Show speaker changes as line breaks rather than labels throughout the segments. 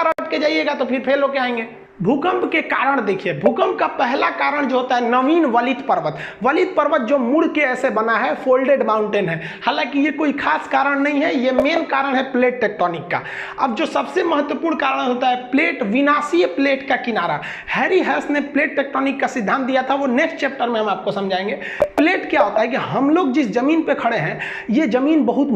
रट के जाइएगा तो फिर फेल होके आएंगे। भूकंप के कारण देखिए, भूकंप का पहला कारण जो होता है नवीन वलित पर्वत। वलित पर्वत जो मुड़ के ऐसे बना है, फोल्डेड माउंटेन है। हालांकि ये कोई खास कारण नहीं है, ये मेन कारण है प्लेट टेक्टोनिक का। अब जो सबसे महत्वपूर्ण कारण होता है प्लेट, विनाशीय प्लेट का किनारा। हैरी हैस ने प्लेट टेक्टोनिक का सिद्धांत दिया था, वो नेक्स्ट चैप्टर में हम आपको समझाएंगे। प्लेट क्या होता है कि हम लोग जिस जमीन पे खड़े हैं, ये जमीन बहुत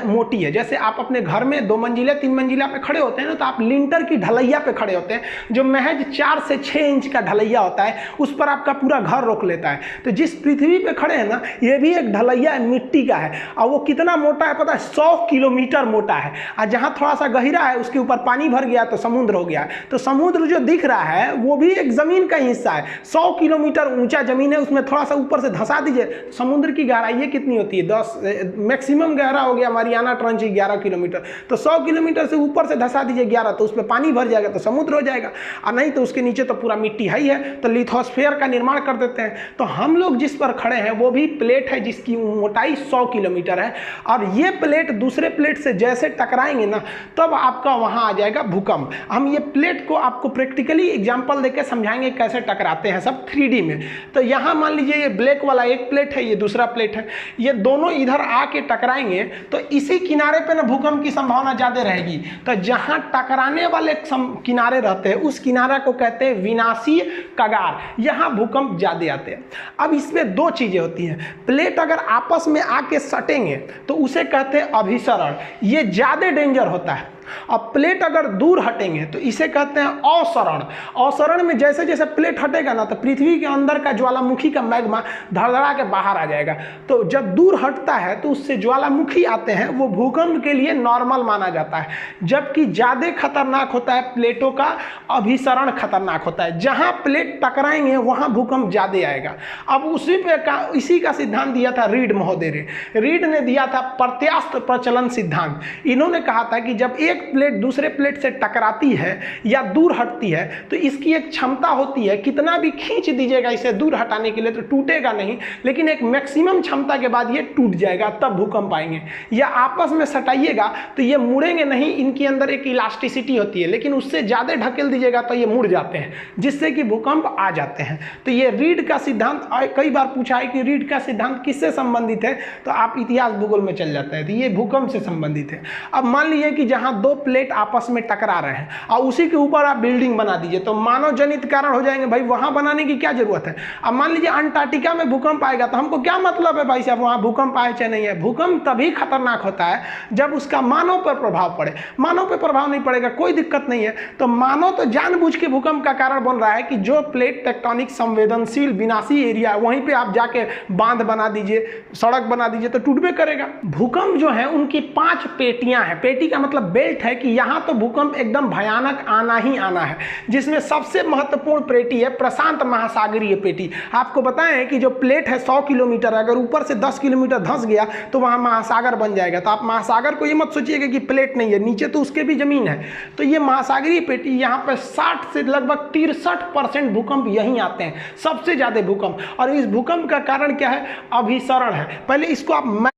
मोटी है। जैसे आप अपने घर में 2 मंजिला 3 मंजिला पे खड़े होते हैं ना, तो आप लिंटर की ढलैया पे खड़े होते हैं, जो महज 4 से 6 इंच का ढलैया होता है, उस पर आपका पूरा घर रोक लेता है। तो जिस पृथ्वी पे खड़े हैं ना, ये भी एक ढलैया मिट्टी का है, और वो कितना मोटा है पता है? 100 किलोमीटर मोटा है। और जहाँ थोड़ा सा गहरा है उसके ऊपर पानी भर गया तो समुद्र हो गया। तो समुद्र जो दिख रहा है वो भी एक जमीन का हिस्सा है। 100 किलोमीटर ऊंचा जमीन है, उसमें थोड़ा सा ऊपर से धंसा दीजिए, समुद्र की गहराई कितनी होती है? 10 मैक्सिमम गहरा हो गया मारियाना ट्रंच 11 किलोमीटर। तो 100 किलोमीटर से ऊपर से धंसा दीजिए 11, तो उसमें पानी भर जाएगा तो समुद्र हो जाएगा। और नहीं तो उसके नीचे तो पूरा मिट्टी है ही है, तो लिथोस्फीयर का निर्माण कर देते हैं। तो हम लोग जिस पर खड़े हैं वो भी प्लेट है जिसकी मोटाई 100 किलोमीटर है। और ये प्लेट दूसरे प्लेट से जैसे टकराएंगे ना, तब आपका वहां आ जाएगा भूकंप। हम ये प्लेट को आपको प्रैक्टिकली एग्जांपल देकर समझाएंगे कैसे टकराते हैं सब 3D में। तो यहाँ मान लीजिए ये ब्लैक वाला एक प्लेट है, ये दूसरा प्लेट है, ये दोनों इधर आके टकराएंगे तो इसी किनारे पे ना भूकंप की संभावना ज्यादा रहेगी। तो जहां टकराने वाले किनारे रहते हैं उस किनारे को कहते हैं विनाशीय कगार, यहां भूकंप ज्यादा आते हैं। अब इसमें 2 चीजें होती हैं। प्लेट अगर आपस में आके सटेंगे तो उसे कहते हैं अभिसरण, ये ज्यादा डेंजर होता है। और प्लेट अगर दूर हटेंगे तो इसे कहते हैं अवसरण। अवसरण में जैसे जैसे प्लेट हटेगा ना, तो पृथ्वी के अंदर का ज्वालामुखी का मैग्मा धड़धड़ा के बाहर आ जाएगा। तो जब दूर हटता है तो उससे ज्वालामुखी आते हैं, वो भूकंप के लिए नॉर्मल माना जाता है। जबकि ज्यादा खतरनाक होता है प्लेटों का अभिसरण, खतरनाक होता है। जहां प्लेट टकराएंगे वहां भूकंप ज्यादा आएगा। अब इसी का सिद्धांत दिया था रीड महोदय ने। रीड ने दिया था प्रत्यास्थ प्रचलन सिद्धांत। इन्होंने कहा था कि जब एक प्लेट दूसरे प्लेट से टकराती है या दूर हटती है तो इसकी एक क्षमता होती है, कितना भी खींच दीजिएगा इसे दूर हटाने के लिए तो टूटेगा नहीं, लेकिन एक मैक्सिमम क्षमता के बाद ये टूट जाएगा, तब भूकंप आएंगे। या आपस में सटाइएगा तो ये मुड़ेंगे नहीं, इनके अंदर एक इलास्टिसिटी होती है, लेकिन उससे ज्यादा ढकेल दीजिएगा तो ये मुड़ जाते हैं, जिससे कि भूकंप आ जाते हैं। तो ये रीड का सिद्धांत कई बार पूछा है कि रीड का सिद्धांत किससे संबंधित है, तो आप इतिहास भूगोल में चल जाते हैं, तो ये भूकंप से संबंधित है। अब मान लीजिए कि जहां 2 प्लेट आपस में टकरा रहे हैं और उसी के ऊपर आप बिल्डिंग बना दीजिए, तो मानव जनित कारण हो जाएंगे। भाई वहां बनाने की क्या जरूरत है? अब मान लीजिए अंटार्कटिका में भूकंप आएगा, तो हमको क्या मतलब है भाई साहब वहां भूकंप आए चाहे नहीं है? भूकंप तभी खतरनाक होता है जब उसका मानव पर प्रभाव पड़े। मानव पर प्रभाव नहीं पड़ेगा, कोई दिक्कत नहीं है। तो मानव तो जानबूझ के भूकंप का कारण बन रहा है कि जो प्लेट टेक्टोनिक संवेदनशील विनाशी एरिया है वहीं पे आप जाके बांध बना दीजिए, सड़क बना दीजिए, तो टूटबे करेगा। भूकंप जो है उनकी 5 पेटियां हैं। पेटी का मतलब बेल्ट है कि यहां तो भूकंप एकदम भयानक आना ही आना है, जिसमें सबसे महत्वपूर्ण पेटी है प्रशांत महासागरीय पेटी। आपको बताएं कि जो प्लेट है 100 किलोमीटर, अगर ऊपर से 10 किलोमीटर धंस गया तो वहां महासागर बन जाएगा। तो आप महासागर को ये मत सोचिएगा कि प्लेट नहीं है, नीचे तो उसके भी जमीन है। तो ये महासागरीय पेटी, यहाँ पर 60 से लगभग 63% भूकंप यहीं आते हैं, सबसे ज्यादा भूकंप। और इस भूकंप का कारण क्या है? अभिसरण है। पहले इसको आप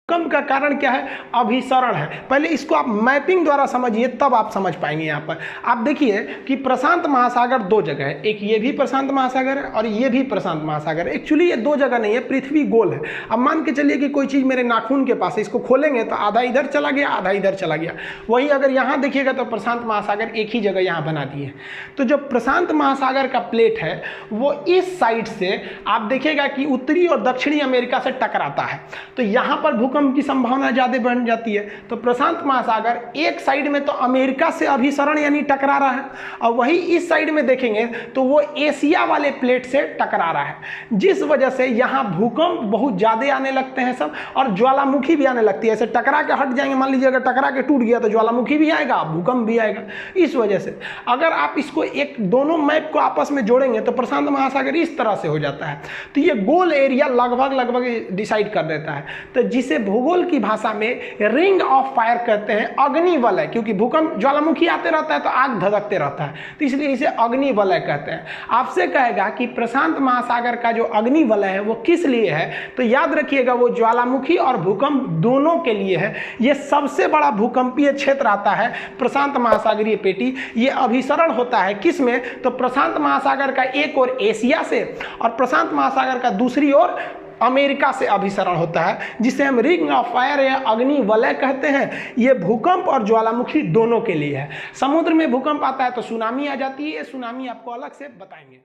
भूकंप का कारण क्या है? अभिसरण है। पहले इसको आप मैपिंग द्वारा समझिए, तब आप समझ पाएंगे। यहाँ पर आप देखिए कि प्रशांत महासागर 2 जगह है, एक ये भी प्रशांत महासागर है और ये भी प्रशांत महासागर है। एक्चुअली ये 2 जगह नहीं है, पृथ्वी गोल है। अब मान के चलिए कि कोई चीज मेरे नाखून के पास है, इसको खोलेंगे तो आधा इधर चला गया, आधा इधर चला गया। वही अगर यहाँ देखिएगा तो प्रशांत महासागर एक ही जगह यहाँ बना दिए। तो जो प्रशांत महासागर का प्लेट है वो इस साइड से आप देखिएगा कि उत्तरी और दक्षिणी अमेरिका से टकराता है, तो यहाँ पर भूकंप की संभावना ज्यादा बढ़ जाती है। तो प्रशांत महासागर एक साइड में तो अमेरिका से अभिसरण यानी टकरा रहा है, और वही इस साइड में देखेंगे तो वो एशिया वाले प्लेट से टकरा रहा है, जिस वजह से यहाँ भूकंप बहुत ज्यादा आने लगते हैं सब, और ज्वालामुखी भी आने लगती है। ऐसे टकरा के हट जाएंगे, मान लीजिए अगर टकरा के टूट गया तो ज्वालामुखी भी आएगा, भूकंप भी आएगा। इस वजह से अगर आप इसको दोनों मैप को आपस में जोड़ेंगे तो प्रशांत महासागर इस तरह से हो जाता है। तो ये गोल एरिया लगभग डिसाइड कर देता है। तो जिसे भूगोल की भाषा में रिंग ऑफ फायर कहते हैं, अग्नि वलय, क्योंकि भूकंप ज्वालामुखी आते रहता है तो आग धधकते रहता है, तो इसलिए इसे अग्नि वलय कहते हैं। आपसे कहेगा कि प्रशांत महासागर का जो अग्नि वलय है वो किस लिए है, तो याद रखिएगा वो ज्वालामुखी और भूकंप दोनों के लिए है। ये सबसे बड़ा भूकंपीय क्षेत्र आता है प्रशांत महासागरीय पेटी। ये अभिसरण होता है किस में, तो प्रशांत महासागर का एक ओर एशिया से और प्रशांत महासागर का दूसरी ओर अमेरिका से अभिसरण होता है, जिसे हम रिंग ऑफ फायर या अग्नि वलय कहते हैं। ये भूकंप और ज्वालामुखी दोनों के लिए है। समुद्र में भूकंप आता है तो सुनामी आ जाती है, ये सुनामी आपको अलग से बताएंगे।